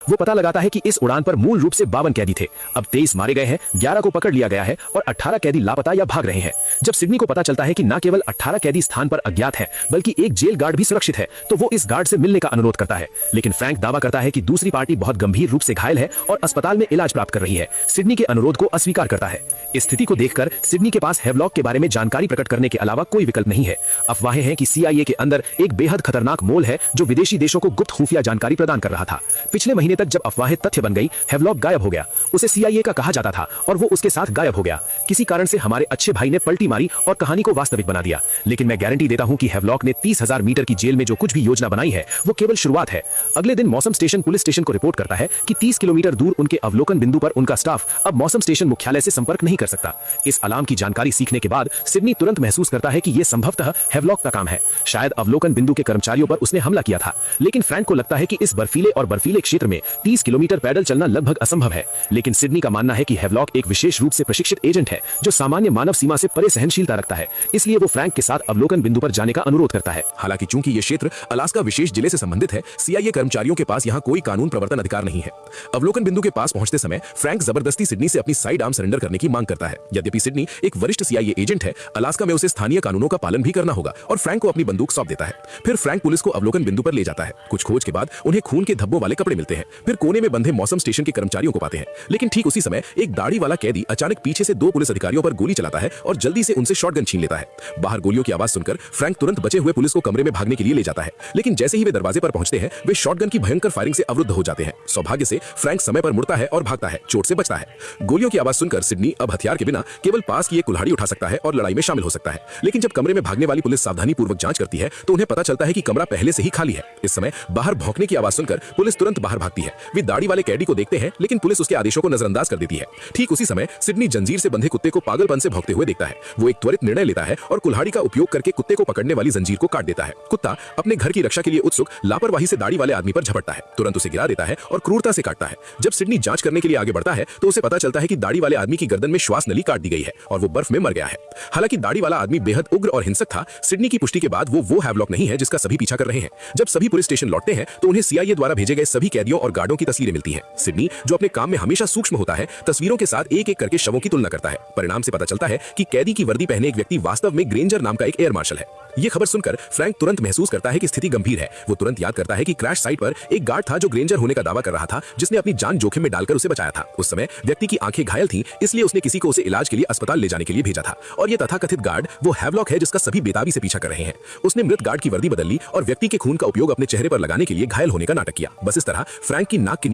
वो पता लगाता है कि इस उड़ान पर मूल रूप से 52 कैदी थे। अब 23 मारे गए हैं, 11 को पकड़ लिया गया है और 18 कैदी लापता या भाग रहे हैं। जब सिडनी को पता चलता है कि न केवल 18 कैदी स्थान पर अज्ञात हैं, बल्कि एक जेल गार्ड भी सुरक्षित है, तो वो इस गार्ड से मिलने का अनुरोध करता है। लेकिन फ्रैंक दावा करता है कि दूसरी पार्टी बहुत गंभीर रूप से घायल है और अस्पताल में इलाज प्राप्त कर रही है। सिडनी के अनुरोध को अस्वीकार करता है। इस स्थिति को देखकर सिडनी के पास हेवलॉक के बारे में जानकारी प्रकट करने के अलावा कोई विकल्प नहीं है। अफवाहें हैं कि CIA के अंदर एक बेहद खतरनाक मोल है जो विदेशी देशों को गुप्त खुफिया जानकारी प्रदान कर रहा था। पिछले महीने तक जब अफवाहें तथ्य बन गई, हेवलॉक गायब हो गया। उसे CIA का कहा जाता था और वो उसके साथ गायब हो गया। किसी कारण से हमारे अच्छे भाई ने पलटी मारी और कहानी को वास्तविक बना दिया। लेकिन मैं गारंटी देता हूं कि हेवलॉक ने 30,000 मीटर की जेल में जो कुछ भी योजना बनाई है वो केवल शुरुआत है। अगले दिन मौसम स्टेशन पुलिस स्टेशन को रिपोर्ट करता है कि 30 किलोमीटर दूर उनके अवलोकन बिंदु पर उनका स्टाफ अब मौसम स्टेशन मुख्यालय से संपर्क नहीं कर सकता। इस अलार्म की जानकारी सीखने के बाद सिडनी तुरंत महसूस करता है कि यह संभवतः हेवलॉक का काम है। शायद अवलोकन बिंदु के कर्मचारियों पर उसने हमला किया था। लेकिन फ्रैंक को लगता है कि इस बर्फीले क्षेत्र में 30 किलोमीटर पैदल चलना लगभग असंभव है। लेकिन सिडनी का मानना है कि हेवलॉक एक विशेष रूप से प्रशिक्षित एजेंट है जो सामान्य मानव सीमा से परे सहनशीलता रखता है। इसलिए वो फ्रैंक के साथ अवलोकन बिंदु पर जाने का अनुरोध करता है। हालांकि चूंकि ये क्षेत्र अलास्का विशेष जिले से संबंधित है, CIA कर्मचारियों के पास यहाँ कोई कानून प्रवर्तन अधिकार नहीं है। अवलोकन बिंदु के पास पहुंचते समय फ्रैंक जबरदस्ती सिडनी से अपनी साइड आर्म सरेंडर करने की मांग करता है। यद्यपि सिडनी एक वरिष्ठ CIA एजेंट है, अलास्का में उसे स्थानीय कानूनों का पालन भी करना होगा और फ्रैंक को अपनी बंदूक सौंप देता है। फिर फ्रैंक पुलिस को अवलोकन बिंदु पर ले जाता है। कुछ खोज के बाद उन्हें खून के धब्बों वाले कपड़े मिलते हैं। फिर कोने में बंधे मौसम स्टेशन के कर्मचारियों को पाते हैं। लेकिन ठीक उसी समय एक दाढ़ी वाला कैदी अचानक पीछे से 2 पुलिस अधिकारियों पर गोली चलाता है और जल्दी से उनसे शॉटगन छीन लेता है। बाहर गोलियों की आवाज सुनकर फ्रैंक तुरंत बचे हुए पुलिस को कमरे में भागने के लिए ले जाता है। लेकिन जैसे ही वे दरवाजे पर पहुंचते हैं, वे शॉटगन की भयंकर फायरिंग से अवरुद्ध हो जाते हैं। सौभाग्य से फ्रैंक समय पर मुड़ता है और भागता है, चोट से बचता है। गोलियों की आवाज सुनकर सिडनी अब हथियार के बिना केवल पास की एक कुल्हाड़ी उठा सकता है और लड़ाई में शामिल हो सकता है। लेकिन जब कमरे में भागने वाली पुलिस सावधानी पूर्वक जांच करती है तो उन्हें पता चलता है कि कमरा पहले से ही खाली है। इस समय बाहर भौंकने की आवाज सुनकर पुलिस तुरंत बाहर भागती है। वे दाढ़ी वाले कैदी को देखते हैं, लेकिन पुलिस उसके आदेशों को नजरअंदाज कर देती है। ठीक उसी समय सिडनी जंजीर से बंधे कुत्ते को पागलपन से भौंकते हुए देखता है। वो एक त्वरित निर्णय लेता है और कुल्हाड़ी का उपयोग करके कुत्ते को पकड़ने वाली जंजीर को काट देता है। कुत्ता अपने घर की रक्षा के लिए उत्सुक लापरवाही से दाढ़ी वाले आदमी पर झपटता है, तुरंत उसे गिरा देता है और क्रूरता से काटता है। जब सिडनी जांच करने के लिए आगे बढ़ता है तो उसे पता चलता है कि दाढ़ी वाले आदमी की गर्दन में श्वास नली काट दी गई है और वो बर्फ में मर गया है। हालांकि दाढ़ी वाला आदमी बेहद उग्र और हिंसक था, सिडनी की पुष्टि के बाद वो हैवलॉक नहीं है जिसका सभी पीछा कर रहे हैं। जब सभी पुलिस स्टेशन लौटते हैं तो उन्हें CIA द्वारा भेजे गए सभी कैदियों और गार्डों की तस्वीरें मिलती हैं। सिडनी, जो अपने काम में हमेशा सूक्ष्म होता है, तस्वीरों के साथ एक एक करके शवों की तुलना करता है। परिणाम से पता चलता है कि कैदी की वर्दी पहने एक व्यक्ति वास्तव में ग्रेंजर नाम का एक एयर मार्शल है। ये खबर सुनकर फ्रैंक तुरंत महसूस करता है कि स्थिति गंभीर है। वो तुरंत याद करता है कि क्रैश साइट पर एक गार्ड था जो ग्रेंजर होने का दावा कर रहा था, जिसने अपनी जान जोखिम में डालकर उसे बचाया था। उस समय व्यक्ति की आंखें घायल थीं, इसलिए उसने किसी को उसे इलाज के लिए अस्पताल ले जाने के लिए भेजा था। और ये तथाकथित गार्ड वो हैवलॉक है जिसका सभी बेताबी से पीछा कर रहे हैं। उसने मृत गार्ड की वर्दी बदल ली और व्यक्ति के खून का उपयोग अपने चेहरे पर लगाने के लिए घायल होने का नाटक किया। बस इस तरह फ्रैंक की नाक की